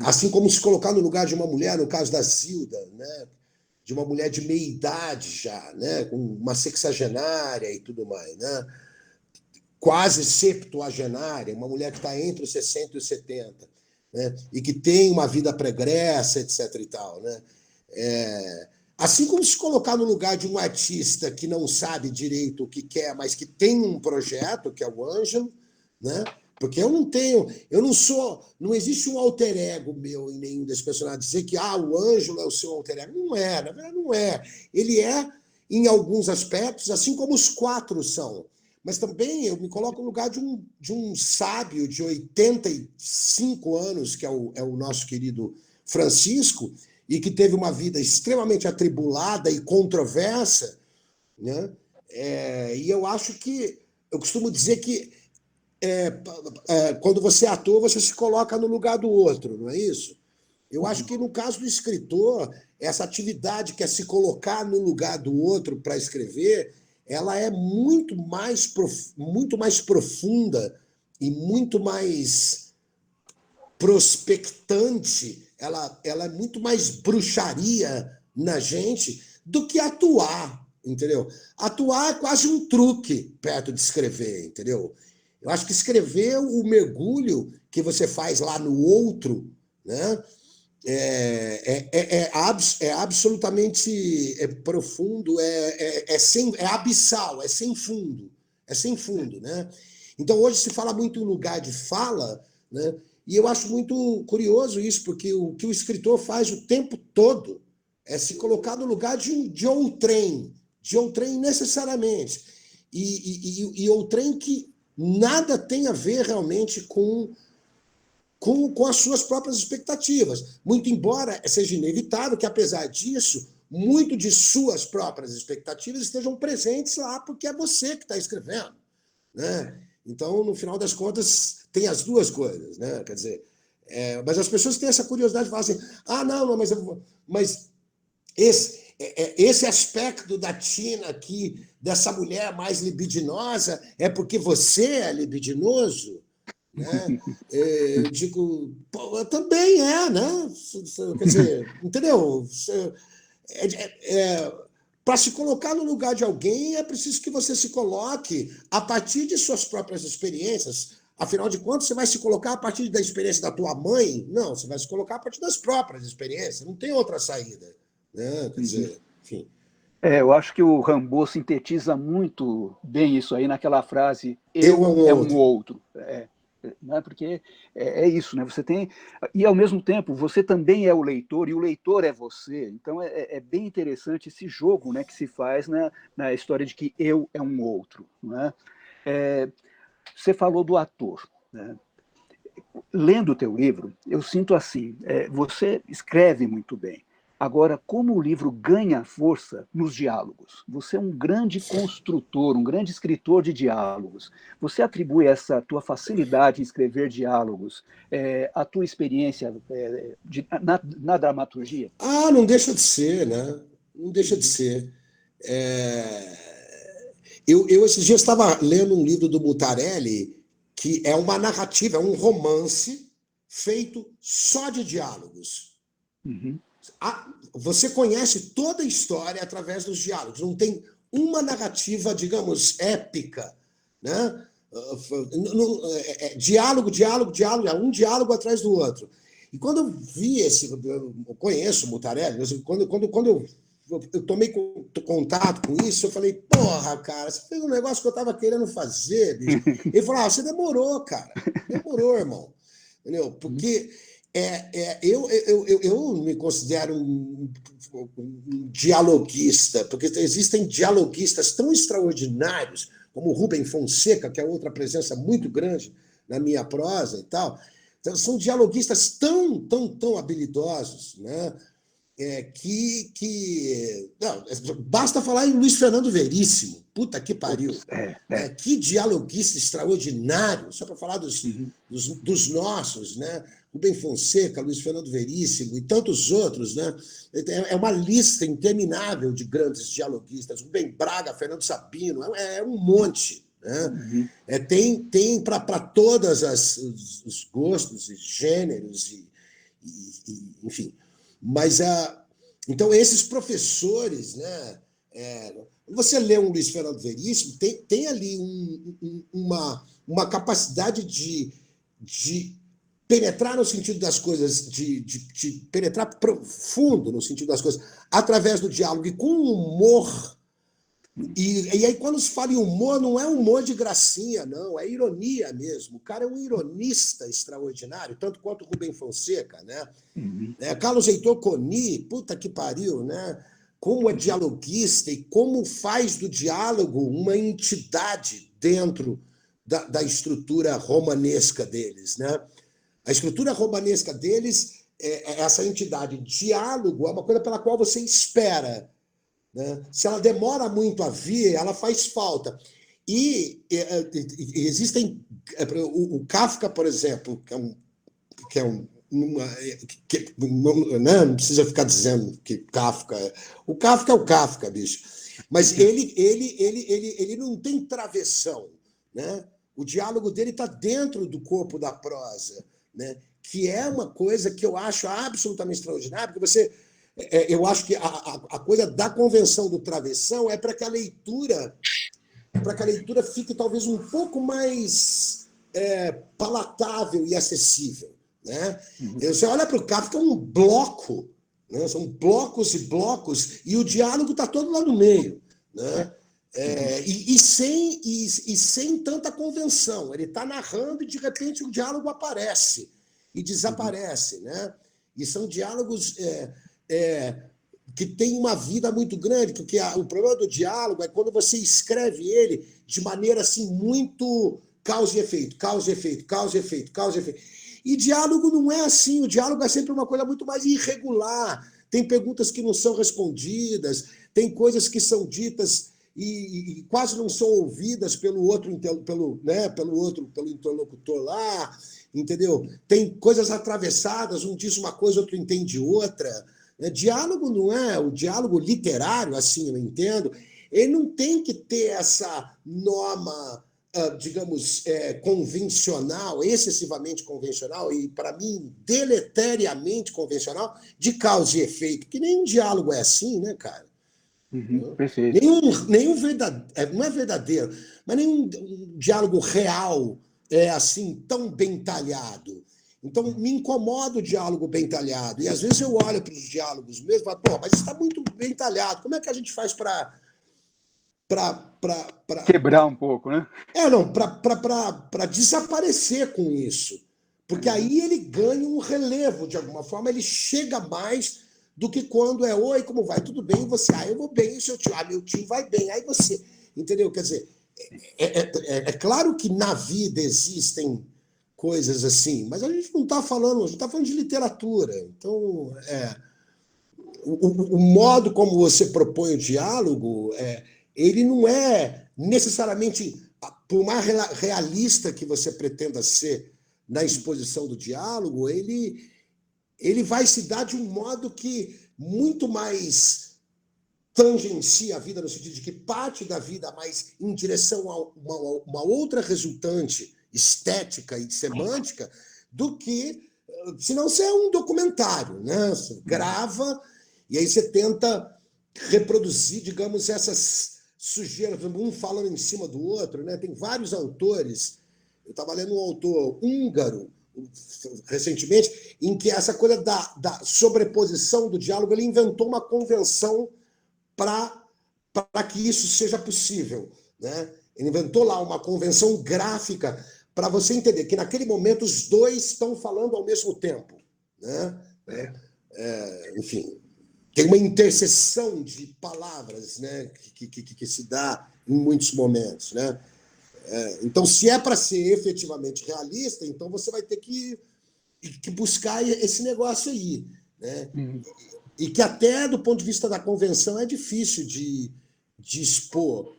Assim como se colocar no lugar de uma mulher, no caso da Zilda, né? De uma mulher de meia idade já, né? Com uma sexagenária e tudo mais, né? Quase septuagenária, uma mulher que está entre os 60 e os 70, né? E que tem uma vida pregressa, etc. e tal, né? Assim como se colocar no lugar de um artista que não sabe direito o que quer, mas que tem um projeto, que é o Ângelo, né? Porque eu não existe um alter ego meu em nenhum desses personagens. Dizer que o Ângelo é o seu alter ego. Não é, na verdade não é. Ele é, em alguns aspectos, assim como os 4 são. Mas também eu me coloco no lugar de um sábio de 85 anos, que é o nosso querido Francisco, e que teve uma vida extremamente atribulada e controversa, né? E eu acho que, eu costumo dizer que quando você é ator, você se coloca no lugar do outro, não é isso? Eu acho que no caso do escritor, essa atividade que é se colocar no lugar do outro para escrever, ela é muito mais profunda e muito mais prospectante, ela é muito mais bruxaria na gente do que atuar, entendeu? Atuar é quase um truque perto de escrever, entendeu? Eu acho que escrever o mergulho que você faz lá no outro, né? é absolutamente profundo, é abissal, é sem fundo. É sem fundo, né? Então, hoje se fala muito em lugar de fala, né? E eu acho muito curioso isso, porque o que o escritor faz o tempo todo é se colocar no lugar de outrem necessariamente. E outrem que nada tem a ver realmente com as suas próprias expectativas. Muito embora seja inevitável que, apesar disso, muito de suas próprias expectativas estejam presentes lá, porque é você que está escrevendo, né? Então, no final das contas, tem as duas coisas, né? Quer dizer, mas as pessoas têm essa curiosidade de falar assim, não, mas esse aspecto da Tina aqui, dessa mulher mais libidinosa, é porque você é libidinoso? Né? Eu digo, pô, também né? Quer dizer, entendeu? Para se colocar no lugar de alguém, é preciso que você se coloque a partir de suas próprias experiências. Afinal de contas, você vai se colocar a partir da experiência da tua mãe? Não, você vai se colocar a partir das próprias experiências. Não tem outra saída. Né? Quer dizer, enfim. Eu acho que o Rimbaud sintetiza muito bem isso aí naquela frase, Eu eu é um outro. Né? Porque isso, né? Você tem. E, ao mesmo tempo, você também é o leitor, e o leitor é você. Então, é bem interessante esse jogo, né, que se faz na história de que eu é um outro. Né? Você falou do ator. Né? Lendo o teu livro, eu sinto assim, você escreve muito bem. Agora, como o livro ganha força nos diálogos? Você é um grande construtor, um grande escritor de diálogos. Você atribui essa tua facilidade em escrever diálogos à tua experiência na dramaturgia? Não deixa de ser, né? Não deixa de ser. Eu esses dias estava lendo um livro do Mutarelli, que é uma narrativa, é um romance feito só de diálogos. Uhum. Você conhece toda a história através dos diálogos. Não tem uma narrativa, digamos, épica, né? Diálogo, um diálogo atrás do outro. E quando eu vi eu conheço o Mutarelli, quando eu tomei contato com isso, eu falei, porra, cara, você fez um negócio que eu estava querendo fazer, bicho. Ele falou, você demorou, cara. Demorou, irmão. Entendeu? Porque eu me considero um dialoguista, porque existem dialoguistas tão extraordinários, como o Rubem Fonseca, que é outra presença muito grande na minha prosa e tal. Então, são dialoguistas tão habilidosos, né? Não, basta falar em Luiz Fernando Veríssimo, puta que pariu. Que dialoguista extraordinário, só para falar dos nossos, né? Rubem Fonseca, Luiz Fernando Veríssimo e tantos outros, né? É uma lista interminável de grandes dialoguistas. Rubem Braga, Fernando Sabino, é um monte. Né? Tem para todos os gostos e gêneros, enfim. Mas, então, esses professores, né? Você lê um Luiz Fernando Veríssimo, tem ali uma capacidade de penetrar no sentido das coisas, de penetrar profundo no sentido das coisas, através do diálogo e com humor. E aí, quando se fala em humor, não é humor de gracinha, não, é ironia mesmo. O cara é um ironista extraordinário, tanto quanto o Rubem Fonseca, né? Carlos Heitor Coni, puta que pariu, né? Como é dialoguista e como faz do diálogo uma entidade dentro da estrutura romanesca deles, né? A estrutura romanesca deles é essa entidade. Diálogo é uma coisa pela qual você espera. Né? Se ela demora muito a vir, ela faz falta. E existem... O Kafka, por exemplo, não precisa ficar dizendo que Kafka... O Kafka é o Kafka, bicho. Mas ele não tem travessão. Né? O diálogo dele está dentro do corpo da prosa. Né? Que é uma coisa que eu acho absolutamente extraordinária, porque eu acho que a coisa da convenção do travessão é para que a leitura fique talvez um pouco mais palatável e acessível. né? Você olha para o Kafka, é um bloco, né? São blocos e blocos, e o diálogo está todo lá no meio, né? Sem tanta convenção. Ele está narrando e, de repente, o diálogo aparece e desaparece, né? E são diálogos que têm uma vida muito grande, porque o problema do diálogo é quando você escreve ele de maneira assim muito causa e efeito, causa e efeito, causa e efeito, causa e efeito. E diálogo não é assim, o diálogo é sempre uma coisa muito mais irregular. Tem perguntas que não são respondidas, tem coisas que são ditas e quase não são ouvidas pelo interlocutor lá, entendeu? Tem coisas atravessadas, um diz uma coisa, outro entende outra. Diálogo não é, o diálogo literário, assim eu entendo, ele não tem que ter essa norma, digamos, convencional, excessivamente convencional, e, para mim, deleteriamente convencional, de causa e efeito, que nenhum diálogo é assim, né, cara? Perfeito. Nenhum verdadeiro, não é verdadeiro, mas nenhum diálogo real é assim, tão bem talhado. Então, me incomoda o diálogo bem talhado. E, às vezes, eu olho para os diálogos mesmo e falo, pô, mas isso está muito bem talhado. Como é que a gente faz para quebrar um pouco, né? Para desaparecer com isso. Porque aí ele ganha um relevo, de alguma forma, ele chega mais do que quando é, oi, como vai? Tudo bem? E você? Eu vou bem, e o seu tio? Meu tio vai bem. Aí você, entendeu? Quer dizer, é claro que na vida existem coisas assim, mas a gente não está falando, a gente está falando de literatura. Então, o modo como você propõe o diálogo, ele não é necessariamente, por mais realista que você pretenda ser na exposição do diálogo, ele vai se dar de um modo que muito mais tangencia a vida, no sentido de que parte da vida mais em direção a uma outra resultante estética e semântica, do que, senão você é um documentário, né? Você grava e aí você tenta reproduzir, digamos, essas sujeiras, um falando em cima do outro, né? Tem vários autores. Eu estava lendo um autor húngaro recentemente, em que essa coisa da sobreposição do diálogo, ele inventou uma convenção para que isso seja possível, né? Ele inventou lá uma convenção gráfica para você entender que naquele momento os dois estão falando ao mesmo tempo, né? Enfim, tem uma interseção de palavras, né, que se dá em muitos momentos, né? Então, se é para ser efetivamente realista, então você vai ter que buscar esse negócio aí, né? E que até do ponto de vista da convenção é difícil de expor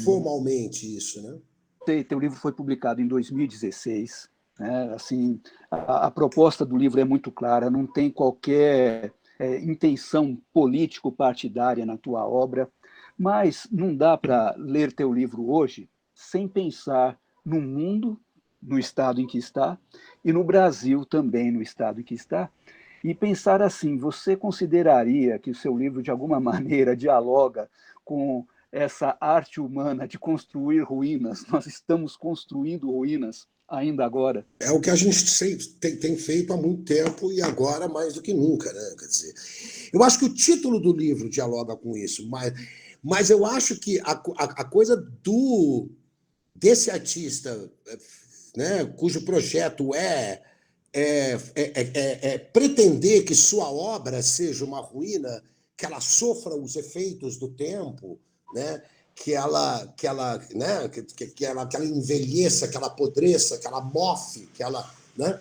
formalmente isso, né? Teu livro foi publicado em 2016. Né? Assim, a proposta do livro é muito clara, não tem qualquer intenção político-partidária na tua obra, mas não dá para ler teu livro hoje sem pensar no mundo, no estado em que está, e no Brasil também, no estado em que está, e pensar assim, você consideraria que o seu livro, de alguma maneira, dialoga com essa arte humana de construir ruínas? Nós estamos construindo ruínas ainda agora. É o que a gente tem feito há muito tempo e agora mais do que nunca, né? Quer dizer, eu acho que o título do livro dialoga com isso, mas eu acho que a coisa desse artista, né, cujo projeto pretender que sua obra seja uma ruína, que ela sofra os efeitos do tempo, né? que ela envelheça, que ela apodreça, que ela mofe, né?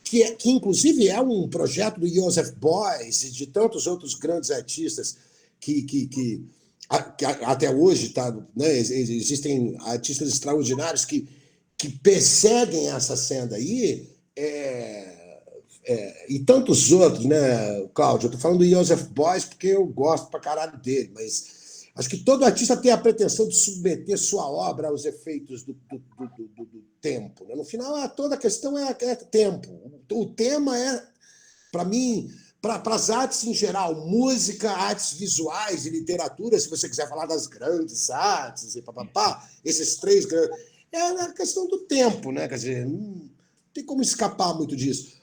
que inclusive é um projeto do Joseph Beuys e de tantos outros grandes artistas que até hoje né? Existem artistas extraordinários que perseguem essa senda aí, e tantos outros, né, Cláudio? Eu estou falando do Joseph Beuys porque eu gosto pra caralho dele, mas acho que todo artista tem a pretensão de submeter sua obra aos efeitos do tempo. Né? No final, toda a questão é tempo. O tema para mim, para as artes em geral, música, artes visuais e literatura, se você quiser falar das grandes artes, e esses três grandes... É a questão do tempo, né? Quer dizer, não tem como escapar muito disso.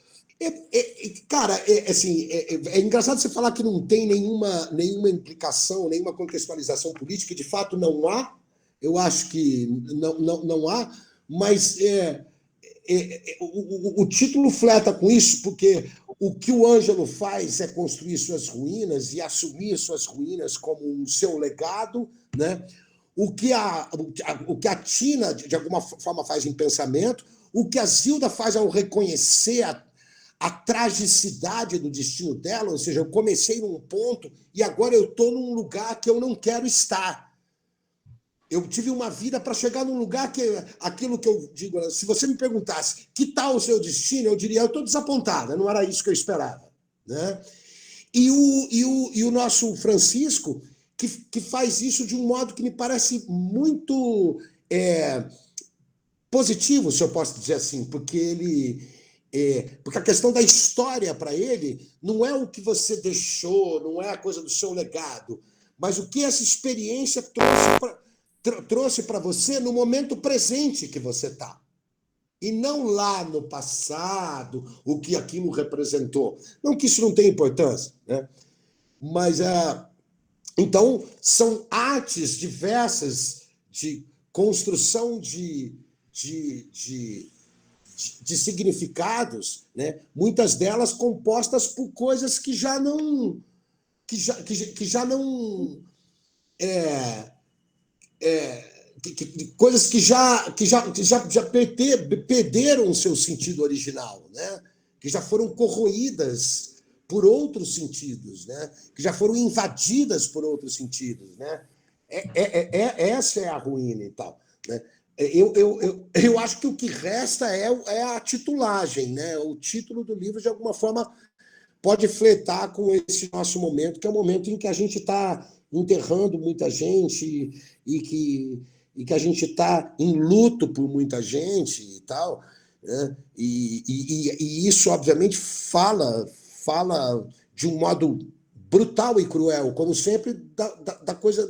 Cara, assim, é engraçado você falar que não tem nenhuma implicação, nenhuma contextualização política, e de fato não há. Eu acho que não há, mas o título fleta com isso, porque o que o Ângelo faz é construir suas ruínas e assumir suas ruínas como um seu legado, né? O que a Tina, de alguma forma, faz em pensamento, o que a Zilda faz ao reconhecer a tragicidade do destino dela, ou seja, eu comecei num ponto e agora eu estou num lugar que eu não quero estar. Eu tive uma vida para chegar num lugar que aquilo que eu digo, se você me perguntasse que tal o seu destino, eu diria, eu estou desapontada, não era isso que eu esperava. Né? E o nosso Francisco, que faz isso de um modo que me parece muito positivo, se eu posso dizer assim, porque a questão da história para ele não é o que você deixou, não é a coisa do seu legado, mas o que essa experiência trouxe para você no momento presente que você está. E não lá no passado, o que aquilo representou. Não que isso não tenha importância, né? Mas, então, são artes diversas de construção de significados, né? Muitas delas compostas por coisas que já não coisas que já perderam o seu sentido original, né? Que já foram corroídas por outros sentidos, né? Que já foram invadidas por outros sentidos, né? Essa é a ruína e tal, né? Eu acho que o que resta é a titulagem, né? O título do livro, de alguma forma, pode fletar com esse nosso momento, que é o momento em que a gente está enterrando muita gente e que a gente está em luto por muita gente e tal, né? E isso, obviamente, fala de um modo brutal e cruel, como sempre, da coisa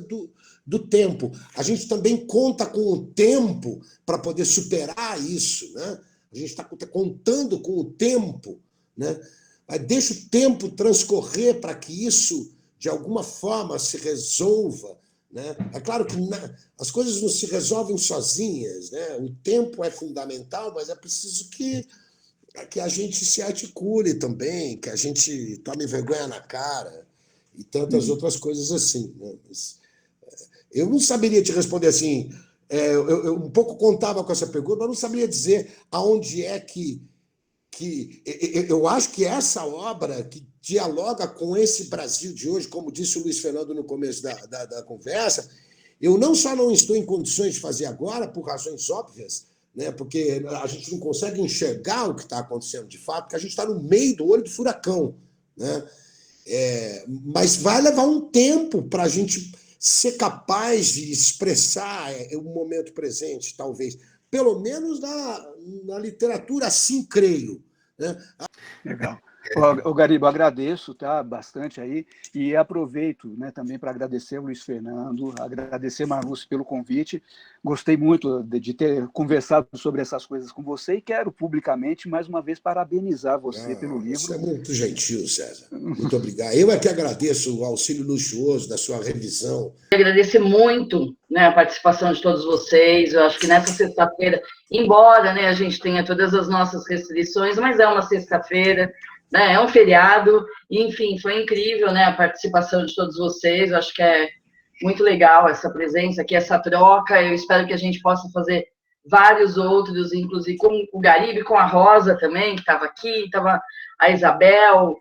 do tempo. A gente também conta com o tempo para poder superar isso, né? A gente está contando com o tempo, né? Deixa o tempo transcorrer para que isso, de alguma forma, se resolva. Né? É claro que as coisas não se resolvem sozinhas. Né? O tempo é fundamental, mas é preciso que a gente se articule também, que a gente tome vergonha na cara e tantas outras coisas assim. Né? Eu não saberia te responder assim. Eu um pouco contava com essa pergunta, mas não saberia dizer aonde é que eu acho que essa obra que dialoga com esse Brasil de hoje, como disse o Luiz Fernando no começo da conversa, eu não só não estou em condições de fazer agora, por razões óbvias, né, porque a gente não consegue enxergar o que está acontecendo de fato, porque a gente está no meio do olho do furacão. Né? Mas vai levar um tempo para a gente ser capaz de expressar o momento presente, talvez. Pelo menos na literatura, assim creio. Né? Legal. O Garibo, agradeço, tá, bastante aí, e aproveito, né, também para agradecer o Luiz Fernando, agradecer a Marluce pelo convite. Gostei muito de ter conversado sobre essas coisas com você e quero publicamente, mais uma vez, parabenizar você pelo livro. Você é muito gentil, César. Muito obrigado. Eu é que agradeço o auxílio luxuoso da sua revisão. Agradecer muito, né, a participação de todos vocês. Eu acho que nessa sexta-feira, embora, né, a gente tenha todas as nossas restrições, mas é uma sexta-feira, né, é um feriado, e, enfim, foi incrível, né, a participação de todos vocês. Eu acho que é muito legal essa presença aqui, essa troca. Eu espero que a gente possa fazer vários outros, inclusive com o Garibe, com a Rosa também, que estava aqui, estava a Isabel.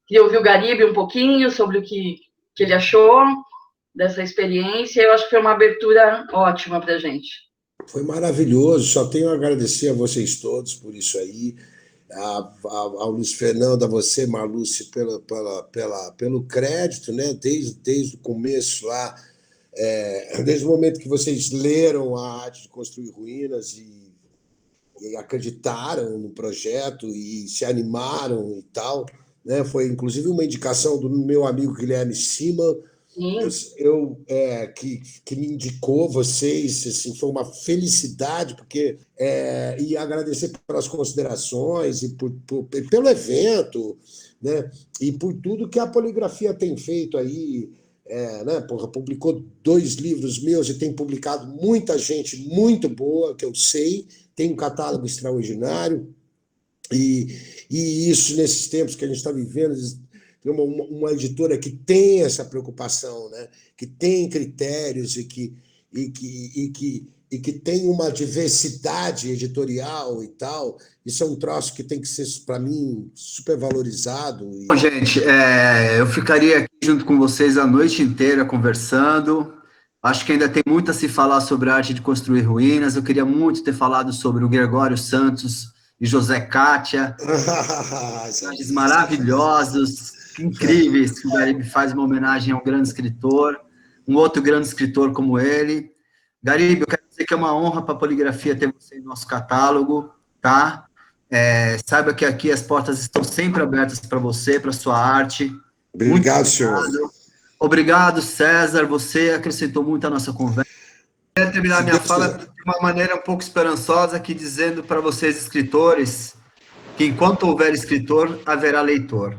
Queria ouvir o Garibe um pouquinho sobre o que ele achou dessa experiência. Eu acho que foi uma abertura ótima para a gente. Foi maravilhoso, só tenho a agradecer a vocês todos por isso aí, ao Luiz Fernando, a você, Marluce, pelo crédito, né? Desde o começo lá, desde o momento que vocês leram a Arte de Construir Ruínas e acreditaram no projeto e se animaram e tal, né? Foi inclusive uma indicação do meu amigo Guilherme Sima, Sim. Que me indicou vocês, assim, foi uma felicidade, porque e agradecer pelas considerações e pelo evento, né? E por tudo que a Poligrafia tem feito aí, né? Porra, publicou 2 livros meus e tem publicado muita gente muito boa, que eu sei, tem um catálogo extraordinário. E isso, nesses tempos que a gente está vivendo, tem uma editora que tem essa preocupação, né? Que tem critérios e que tem uma diversidade editorial e tal. Isso é um troço que tem que ser, para mim, super valorizado. Bom, gente, eu ficaria aqui junto com vocês a noite inteira conversando. Acho que ainda tem muito a se falar sobre a arte de construir ruínas. Eu queria muito ter falado sobre o Gregório Santos e José Kátia, personagens maravilhosos, incríveis, que o Garibe faz uma homenagem a um grande escritor, um outro grande escritor como ele. Garibe, eu quero dizer que é uma honra para a Poligrafia ter você em nosso catálogo, tá? Saiba que aqui as portas estão sempre abertas para você, para sua arte. Obrigado, senhor. Obrigado, César. Você acrescentou muito à nossa conversa. Eu quero terminar minha fala de uma maneira um pouco esperançosa, aqui dizendo para vocês, escritores, que enquanto houver escritor, haverá leitor.